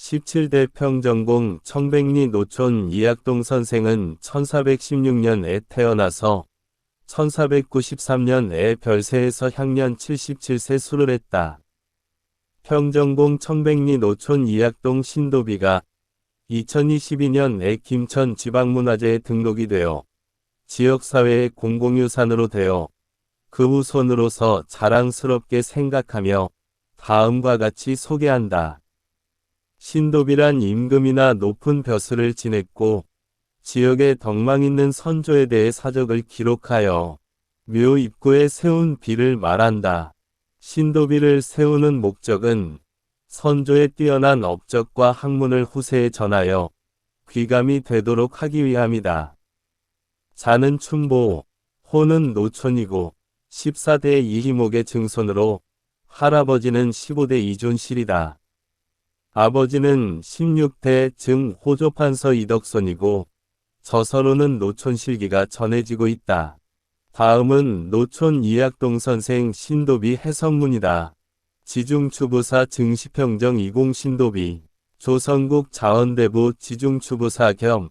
17대 평전공 청백리 노촌 이학동 선생은 1416년에 태어나서 1493년에 별세에서 향년 77세 수를 했다. 평전공 청백리 노촌 이학동 신도비가 2022년에 김천 지방문화재에 등록이 되어 지역사회의 공공유산으로 되어 그 후손으로서 자랑스럽게 생각하며 다음과 같이 소개한다. 신도비란 임금이나 높은 벼슬을 지냈고 지역에 덕망 있는 선조에 대해 사적을 기록하여 묘 입구에 세운 비를 말한다. 신도비를 세우는 목적은 선조의 뛰어난 업적과 학문을 후세에 전하여 귀감이 되도록 하기 위함이다. 자는 춘보, 호는 노촌이고 14대 이희목의 증손으로 할아버지는 15대 이존실이다. 아버지는 16대 증 호조판서 이덕손이고 저서로는 노촌실기가 전해지고 있다. 다음은 노촌 이학동 선생 신도비 해성문이다. 지중추부사 증시평정 이공신도비, 조선국 자원대부 지중추부사 겸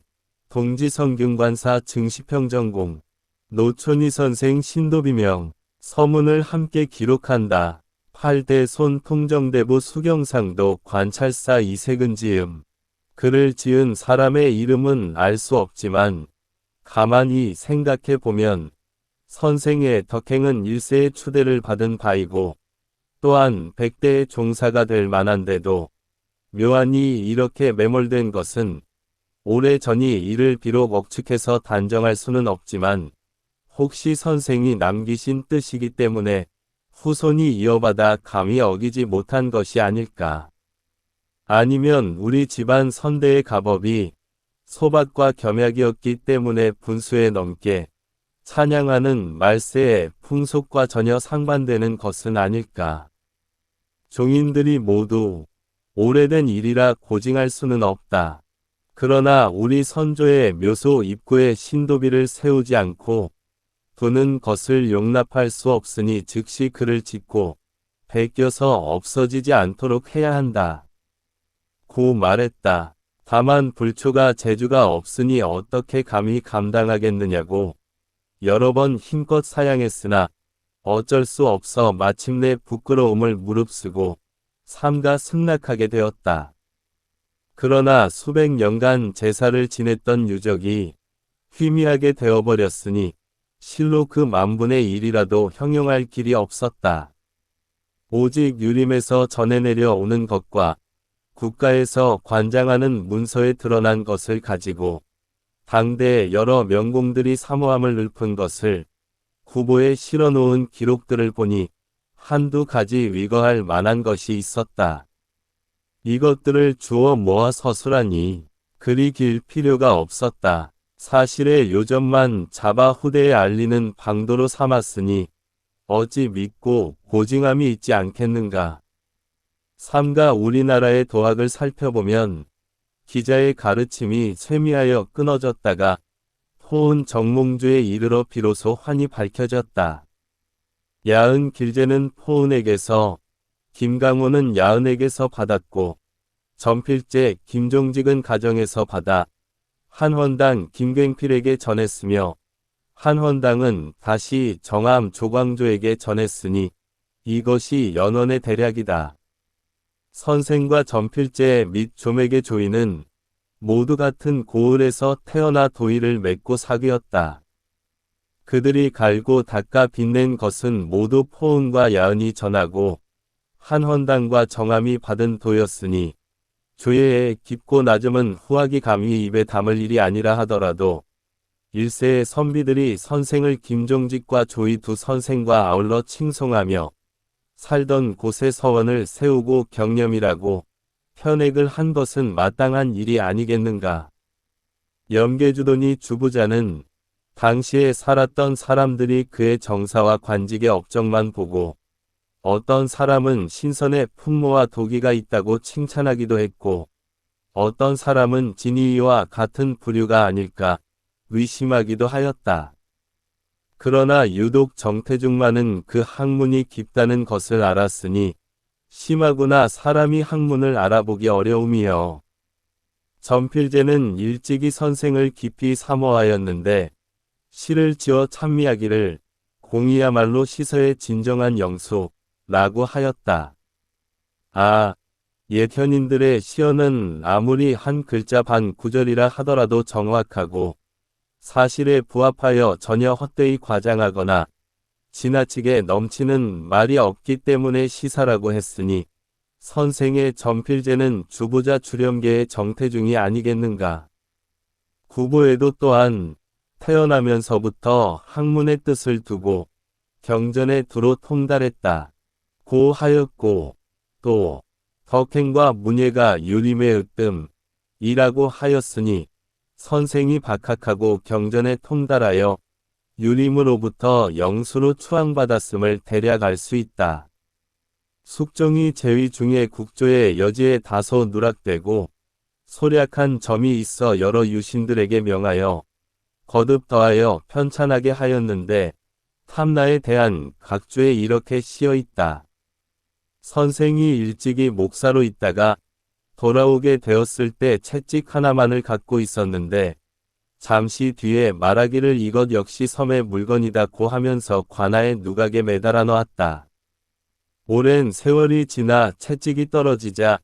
동지성균관사 증시평정공, 노촌이 선생 신도비명, 서문을 함께 기록한다. 8대 손 통정대부 수경상도 관찰사 이색은 지음. 그를 지은 사람의 이름은 알 수 없지만 가만히 생각해 보면 선생의 덕행은 1세의 추대를 받은 바이고 또한 100대의 종사가 될 만한데도 묘안이 이렇게 매몰된 것은 오래전이 이를 비록 억측해서 단정할 수는 없지만 혹시 선생이 남기신 뜻이기 때문에 후손이 이어받아 감히 어기지 못한 것이 아닐까. 아니면 우리 집안 선대의 가법이 소박과 겸약이었기 때문에 분수에 넘게 찬양하는 말세의 풍속과 전혀 상반되는 것은 아닐까. 종인들이 모두 오래된 일이라 고징할 수는 없다. 그러나 우리 선조의 묘소 입구에 신도비를 세우지 않고 두는 것을 용납할 수 없으니 즉시 그를 짓고 베껴서 없어지지 않도록 해야 한다. 고 말했다. 다만 불초가 재주가 없으니 어떻게 감히 감당하겠느냐고 여러 번 힘껏 사양했으나 어쩔 수 없어 마침내 부끄러움을 무릅쓰고 삼가 승낙하게 되었다. 그러나 수백 년간 제사를 지냈던 유적이 희미하게 되어버렸으니 실로 그 만분의 1이라도 형용할 길이 없었다. 오직 유림에서 전해 내려오는 것과 국가에서 관장하는 문서에 드러난 것을 가지고 당대의 여러 명공들이 사모함을 읊은 것을 후보에 실어놓은 기록들을 보니 한두 가지 위거할 만한 것이 있었다. 이것들을 주워 모아 서술하니 그리 길 필요가 없었다. 사실의 요점만 잡아 후대에 알리는 방도로 삼았으니 어찌 믿고 고징함이 있지 않겠는가. 삼가 우리나라의 도학을 살펴보면 기자의 가르침이 쇠미하여 끊어졌다가 호은 정몽주에 이르러 비로소 환히 밝혀졌다. 야은 길제는 포은에게서, 김강호는 야은에게서 받았고 전필제 김종직은 가정에서 받아 한헌당 김굉필에게 전했으며 한헌당은 다시 정암 조광조에게 전했으니 이것이 연원의 대략이다. 선생과 전필제 및 조맥의 조이는 모두 같은 고을에서 태어나 도의를 맺고 사귀었다. 그들이 갈고 닦아 빛낸 것은 모두 포은과 야은이 전하고 한헌당과 정암이 받은 도였으니 조예의 깊고 낮음은 후하기 감히 입에 담을 일이 아니라 하더라도 일세의 선비들이 선생을 김종직과 조이 두 선생과 아울러 칭송하며 살던 곳에 서원을 세우고 경념이라고 편액을 한 것은 마땅한 일이 아니겠는가. 염계주돈이 주부자는 당시에 살았던 사람들이 그의 정사와 관직의 업적만 보고 어떤 사람은 신선의 풍모와 도기가 있다고 칭찬하기도 했고 어떤 사람은 진이와 같은 부류가 아닐까 의심하기도 하였다. 그러나 유독 정태중만은 그 학문이 깊다는 것을 알았으니 심하구나. 사람이 학문을 알아보기 어려움이여. 전필제는 일찍이 선생을 깊이 사모하였는데 시를 지어 찬미하기를 공이야말로 시서의 진정한 영수라고 하였다. 아, 옛 현인들의 시어는 아무리 한 글자 반 구절이라 하더라도 정확하고 사실에 부합하여 전혀 헛되이 과장하거나 지나치게 넘치는 말이 없기 때문에 시사라고 했으니 선생의 전필제는 주부자 주렴계의 정태중이 아니겠는가. 구보에도 또한 태어나면서부터 학문의 뜻을 두고 경전에 두루 통달했다. 고 하였고 또 덕행과 문예가 유림의 으뜸이라고 하였으니 선생이 박학하고 경전에 통달하여 유림으로부터 영수로 추앙받았음을 대략 알 수 있다. 숙종이 제위 중에 국조의 여지에 다소 누락되고 소략한 점이 있어 여러 유신들에게 명하여 거듭 더하여 편찬하게 하였는데 탐나에 대한 각조에 이렇게 씌어 있다. 선생이 일찍이 목사로 있다가 돌아오게 되었을 때 채찍 하나만을 갖고 있었는데 잠시 뒤에 말하기를 이것 역시 섬의 물건이다고 하면서 관아에 누각에 매달아 놓았다. 오랜 세월이 지나 채찍이 떨어지자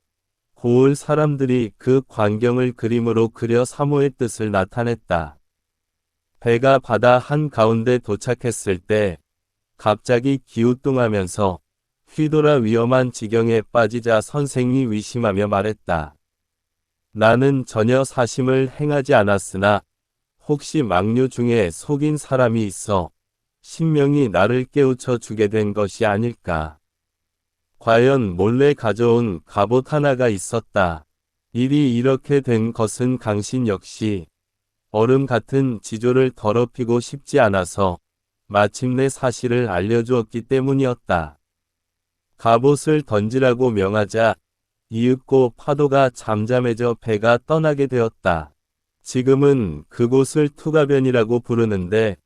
고을 사람들이 그 광경을 그림으로 그려 사모의 뜻을 나타냈다. 배가 바다 한가운데 도착했을 때 갑자기 기우뚱하면서 휘돌아 위험한 지경에 빠지자 선생이 위심하며 말했다. 나는 전혀 사심을 행하지 않았으나 혹시 망류 중에 속인 사람이 있어 신명이 나를 깨우쳐 주게 된 것이 아닐까. 과연 몰래 가져온 갑옷 하나가 있었다. 일이 이렇게 된 것은 당신 역시 얼음 같은 지조를 더럽히고 싶지 않아서 마침내 사실을 알려주었기 때문이었다. 갑옷을 던지라고 명하자 이윽고 파도가 잠잠해져 배가 떠나게 되었다. 지금은 그곳을 투가변이라고 부르는데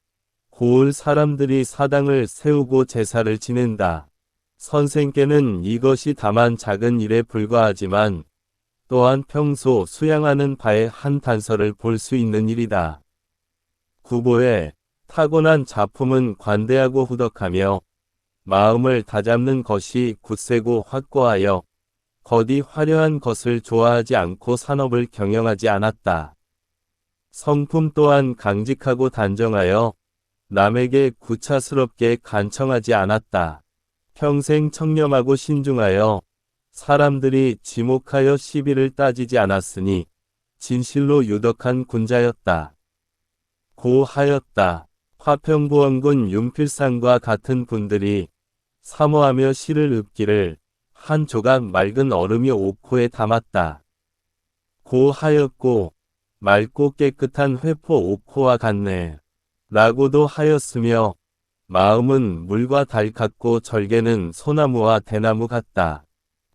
고을 사람들이 사당을 세우고 제사를 지낸다. 선생께는 이것이 다만 작은 일에 불과하지만 또한 평소 수양하는 바의 한 단서를 볼 수 있는 일이다. 구보의 타고난 작품은 관대하고 후덕하며 마음을 다잡는 것이 굳세고 확고하여 거디 화려한 것을 좋아하지 않고 산업을 경영하지 않았다. 성품 또한 강직하고 단정하여 남에게 구차스럽게 간청하지 않았다. 평생 청렴하고 신중하여 사람들이 지목하여 시비를 따지지 않았으니 진실로 유덕한 군자였다. 고 하였다. 화평부원군 윤필상과 같은 분들이 사모하며 시를 읊기를 한 조각 맑은 얼음이 옥호에 담았다. 고 하였고 맑고 깨끗한 회포 옥호와 같네. 라고도 하였으며 마음은 물과 달 같고 절개는 소나무와 대나무 같다.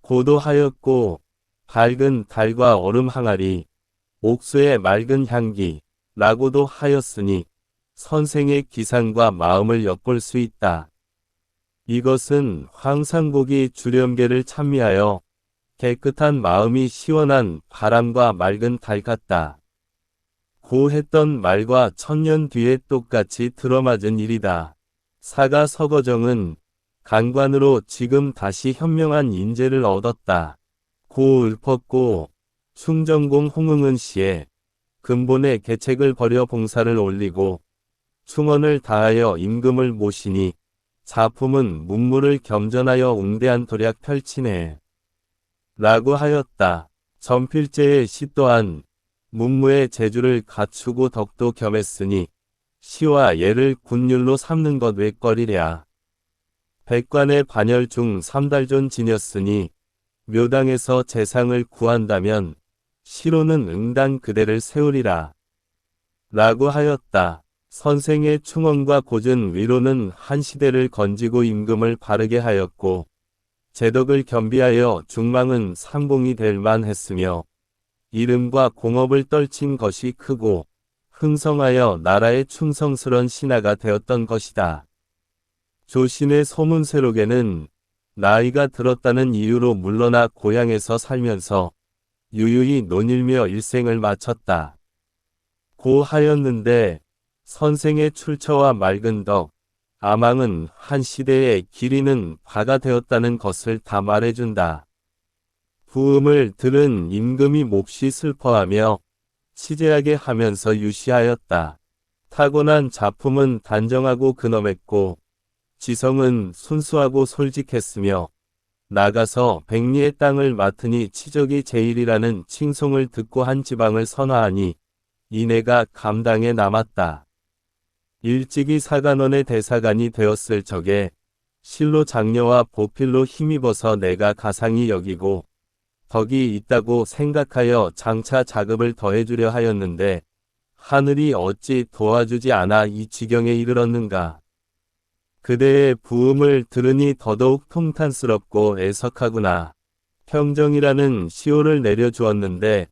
고도 하였고 밝은 달과 얼음 항아리, 옥수의 맑은 향기 라고도 하였으니 선생의 기상과 마음을 엿볼 수 있다. 이것은 황상곡이 주렴계를 찬미하여 깨끗한 마음이 시원한 바람과 맑은 달 같다. 고 했던 말과 천년 뒤에 똑같이 들어맞은 일이다. 사가 서거정은 간관으로 지금 다시 현명한 인재를 얻었다. 고 읊었고 충정공 홍응은 씨의 근본의 계책을 버려 봉사를 올리고 충언을 다하여 임금을 모시니 작품은 문무를 겸전하여 웅대한 도략 펼치네. 라고 하였다. 전필제의 시 또한 문무의 재주를 갖추고 덕도 겸했으니 시와 예를 군율로 삼는 것 외거리랴. 백관의 반열 중 3달존 지녔으니 묘당에서 재상을 구한다면 시로는 응당 그대를 세우리라. 라고 하였다. 선생의 충언과 고전 위로는 한 시대를 건지고 임금을 바르게 하였고 제덕을 겸비하여 중망은 상봉이 될 만했으며 이름과 공업을 떨친 것이 크고 흥성하여 나라의 충성스런 신하가 되었던 것이다. 조신의 소문세록에는 나이가 들었다는 이유로 물러나 고향에서 살면서 유유히 논일며 일생을 마쳤다. 고하였는데 선생의 출처와 맑은 덕, 아망은 한 시대의 길이는 바가 되었다는 것을 다 말해준다. 부음을 들은 임금이 몹시 슬퍼하며 치제하게 하면서 유시하였다. 타고난 작품은 단정하고 근엄했고 지성은 순수하고 솔직했으며 나가서 백리의 땅을 맡으니 치적이 제일이라는 칭송을 듣고 한 지방을 선화하니 이내가 감당에 남았다. 일찍이 사간원의 대사관이 되었을 적에 실로 장려와 보필로 힘입어서 내가 가상히 여기고 덕이 있다고 생각하여 장차 자급을 더해주려 하였는데 하늘이 어찌 도와주지 않아 이 지경에 이르렀는가. 그대의 부음을 들으니 더더욱 통탄스럽고 애석하구나. 평정이라는 시호를 내려주었는데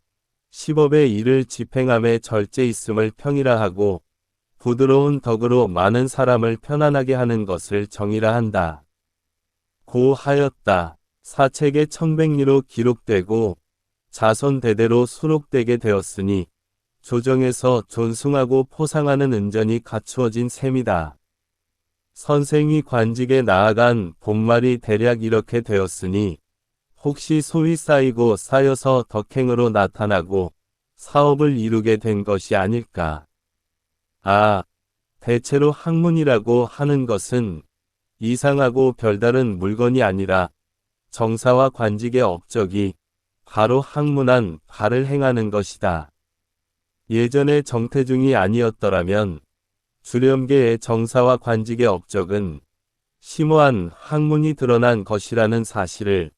시법의 일을 집행함에 절제 있음을 평이라 하고 부드러운 덕으로 많은 사람을 편안하게 하는 것을 정이라 한다. 고하였다. 사책의 청백리로 기록되고 자손 대대로 수록되게 되었으니 조정에서 존숭하고 포상하는 은전이 갖추어진 셈이다. 선생이 관직에 나아간 본말이 대략 이렇게 되었으니 혹시 소위 쌓이고 쌓여서 덕행으로 나타나고 사업을 이루게 된 것이 아닐까. 대체로 학문이라고 하는 것은 이상하고 별다른 물건이 아니라 정사와 관직의 업적이 바로 학문한 바를 행하는 것이다. 예전에 정태중이 아니었더라면 주렴계의 정사와 관직의 업적은 심오한 학문이 드러난 것이라는 사실을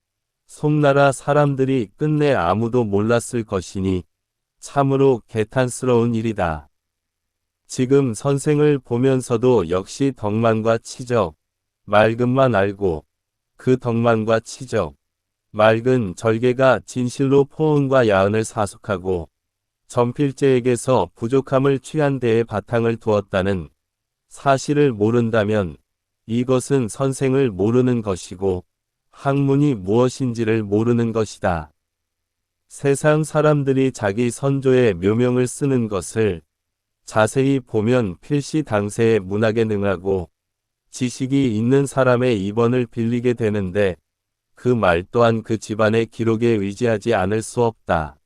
송나라 사람들이 끝내 아무도 몰랐을 것이니 참으로 개탄스러운 일이다. 지금 선생을 보면서도 역시 덕망과 치적, 맑음만 알고 그 덕망과 치적, 맑은 절개가 진실로 포옹과 야언을 사숙하고 전필제에게서 부족함을 취한 데에 바탕을 두었다는 사실을 모른다면 이것은 선생을 모르는 것이고 학문이 무엇인지를 모르는 것이다. 세상 사람들이 자기 선조의 묘명을 쓰는 것을 자세히 보면 필시 당세의 문학에 능하고 지식이 있는 사람의 입언을 빌리게 되는데 그 말 또한 그 집안의 기록에 의지하지 않을 수 없다.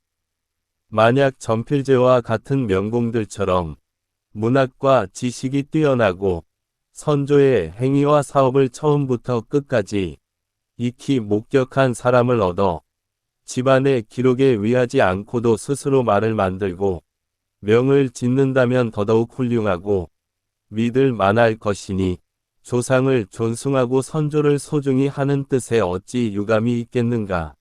만약 전필제와 같은 명공들처럼 문학과 지식이 뛰어나고 선조의 행위와 사업을 처음부터 끝까지 익히 목격한 사람을 얻어 집안의 기록에 의하지 않고도 스스로 말을 만들고 명을 짓는다면 더더욱 훌륭하고 믿을 만할 것이니 조상을 존숭하고 선조를 소중히 하는 뜻에 어찌 유감이 있겠는가.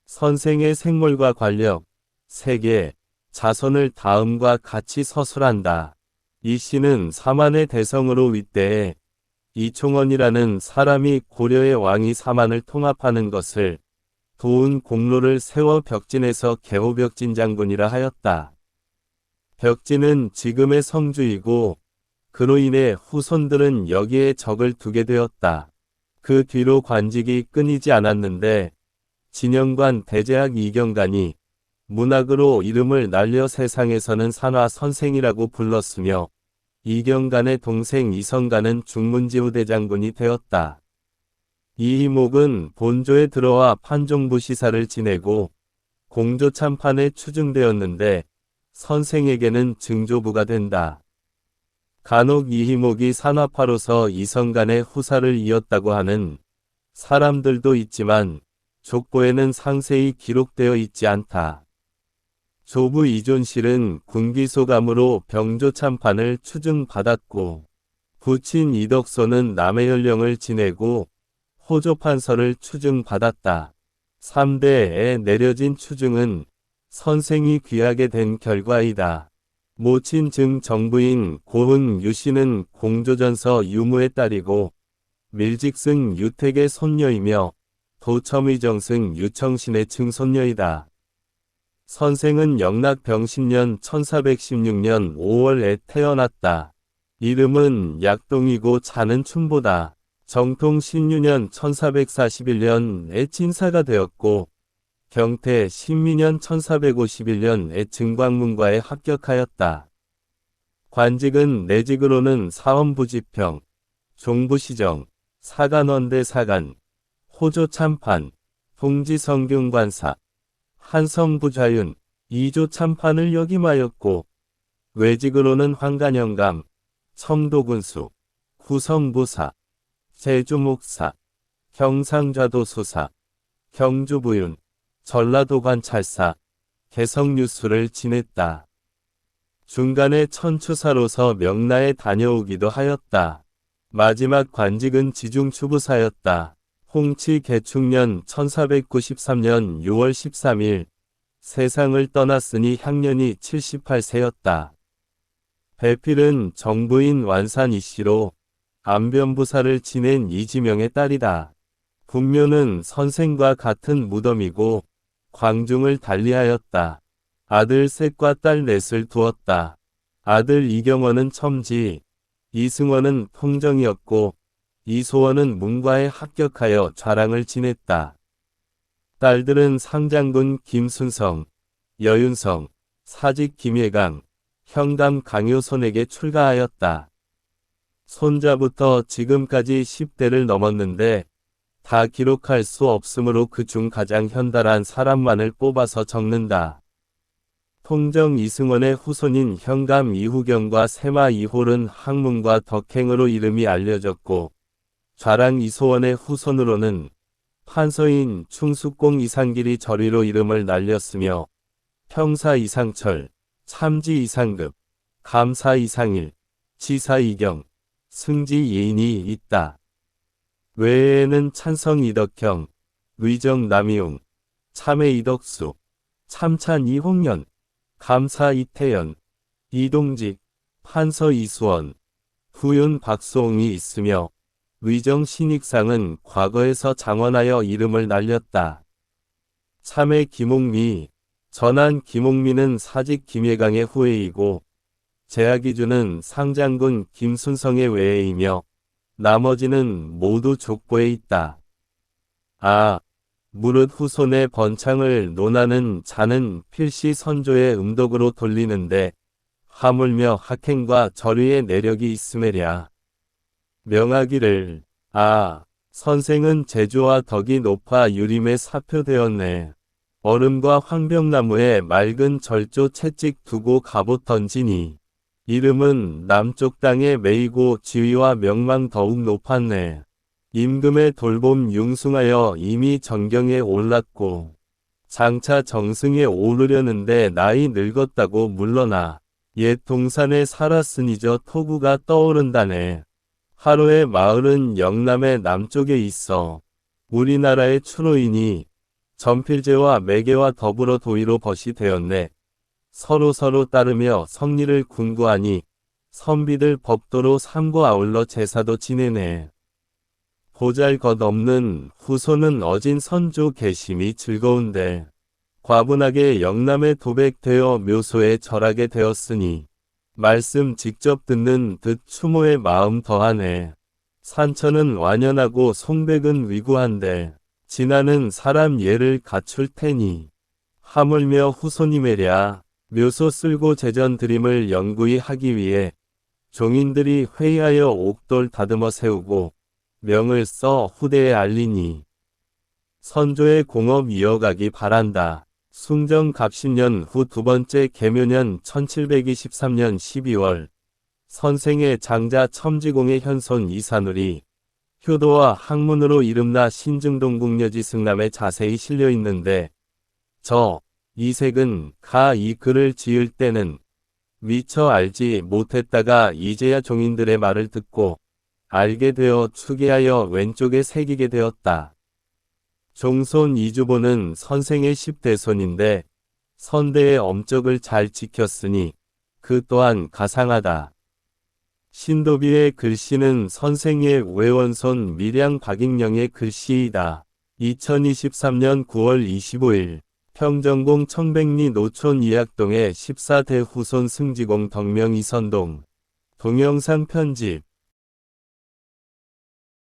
선생의 생물과 관력, 세계, 자손을 다음과 같이 서술한다. 이 시는 사만의 대성으로 윗대에 이총원이라는 사람이 고려의 왕이 사만을 통합하는 것을 도운 공로를 세워 벽진에서 개호벽진 장군이라 하였다. 벽진은 지금의 성주이고 그로 인해 후손들은 여기에 적을 두게 되었다. 그 뒤로 관직이 끊이지 않았는데 진영관 대제학 이경관이 문학으로 이름을 날려 세상에서는 산화 선생이라고 불렀으며 이경관의 동생 이성관은 중문지후대장군이 되었다. 이희목은 본조에 들어와 판종부시사를 지내고 공조참판에 추증되었는데 선생에게는 증조부가 된다. 간혹 이희목이 산화파로서 이성간의 후사를 이었다고 하는 사람들도 있지만 족보에는 상세히 기록되어 있지 않다. 조부 이존실은 군기소감으로 병조참판을 추증받았고 부친 이덕소는 남해연령을 지내고 호조판서를 추증받았다. 3대에 내려진 추증은 선생이 귀하게 된 결과이다. 모친 증 정부인 고흥 유씨는 공조전서 유무의 딸이고 밀직승 유택의 손녀이며 도첨의 정승 유청신의 증손녀이다. 선생은 영락 병신년 1416년 5월에 태어났다. 이름은 약동이고 자는 춘보다. 정통 신유년 1441년에 진사가 되었고 경태 신미년 1451년에 증광문과에 합격하였다. 관직은 내직으로는 사원부지평, 종부시정, 사간원대 사간, 호조참판, 동지성균관사, 한성부좌윤, 이조참판을 역임하였고 외직으로는 황간영감, 청도군수, 구성부사, 제주목사, 경상좌도수사, 경주부윤, 전라도관찰사, 개성유수를 지냈다. 중간에 천추사로서 명나에 다녀오기도 하였다. 마지막 관직은 지중추부사였다. 홍치 개축년 1493년 6월 13일 세상을 떠났으니 향년이 78세였다. 배필은 정부인 완산 이씨로 안변부사를 지낸 이지명의 딸이다. 분묘는 선생과 같은 무덤이고 광중을 달리하였다. 아들 셋과 딸 넷을 두었다. 아들 이경원은 첨지, 이승원은 통정이었고 이소원은 문과에 합격하여 좌랑을 지냈다. 딸들은 상장군 김순성, 여윤성, 사직 김예강, 형감 강효손에게 출가하였다. 손자부터 지금까지 10대를 넘었는데 다 기록할 수 없으므로 그중 가장 현달한 사람만을 뽑아서 적는다. 통정 이승원의 후손인 형감 이후경과 세마 이홀은 학문과 덕행으로 이름이 알려졌고 좌랑 이소원의 후손으로는 판서인 충숙공 이상길이 저리로 이름을 날렸으며 평사 이상철, 참지 이상급, 감사 이상일, 지사 이경, 승지 예인이 있다. 외에는 찬성 이덕형, 의정 남이웅, 참회 이덕수, 참찬 이홍년, 감사 이태연, 이동직, 판서 이수원, 후윤 박수홍이 있으며 의정 신익상은 과거에서 장원하여 이름을 날렸다. 참회 김옥미, 전한 김옥미는 사직 김예강의 후예이고 제하기주는 상장군 김순성의 외예이며 나머지는 모두 족보에 있다. 무릇 후손의 번창을 논하는 자는 필시 선조의 음덕으로 돌리는데 하물며 학행과 절의의 내력이 있음에랴. 명하기를 선생은 제주와 덕이 높아 유림에 사표되었네. 얼음과 황병나무에 맑은 절조 채찍 두고 갑옷 던지니 이름은 남쪽 땅에 매이고 지위와 명망 더욱 높았네. 임금의 돌봄 융숭하여 이미 정경에 올랐고 장차 정승에 오르려는데 나이 늙었다고 물러나 옛 동산에 살았으니저 토구가 떠오른다네. 하루의 마을은 영남의 남쪽에 있어 우리나라의 추로이니 전필제와 매개와 더불어 도의로 벗이 되었네. 서로 따르며 성리를 군구하니 선비들 법도로 삼고 아울러 제사도 지내네. 보잘것없는 후손은 어진 선조 계심이 즐거운데 과분하게 영남에 도백되어 묘소에 절하게 되었으니 말씀 직접 듣는 듯 추모의 마음 더하네. 산천은 완연하고 송백은 위구한데 진화는 사람 예를 갖출 테니 하물며 후손이매랴. 묘소 쓸고 제전 드림을 영구히 하기 위해 종인들이 회의하여 옥돌 다듬어 세우고 명을 써 후대에 알리니 선조의 공업 이어가기 바란다. 숭정 갑신년 후 두 번째 계묘년 1723년 12월 선생의 장자 첨지공의 현손 이산울이 효도와 학문으로 이름나 신증동 궁녀지 승남에 자세히 실려 있는데 이색은 이 글을 지을 때는 미처 알지 못했다가 이제야 종인들의 말을 듣고 알게 되어 추계하여 왼쪽에 새기게 되었다. 종손 이주보는 선생의 10대손인데 선대의 엄적을 잘 지켰으니 그 또한 가상하다. 신도비의 글씨는 선생의 외원손 밀양 박익령의 글씨이다. 2023년 9월 25일 평정공 청백리 노촌 이학동의 14대 후손 승지공 덕명 이선동 동영상 편집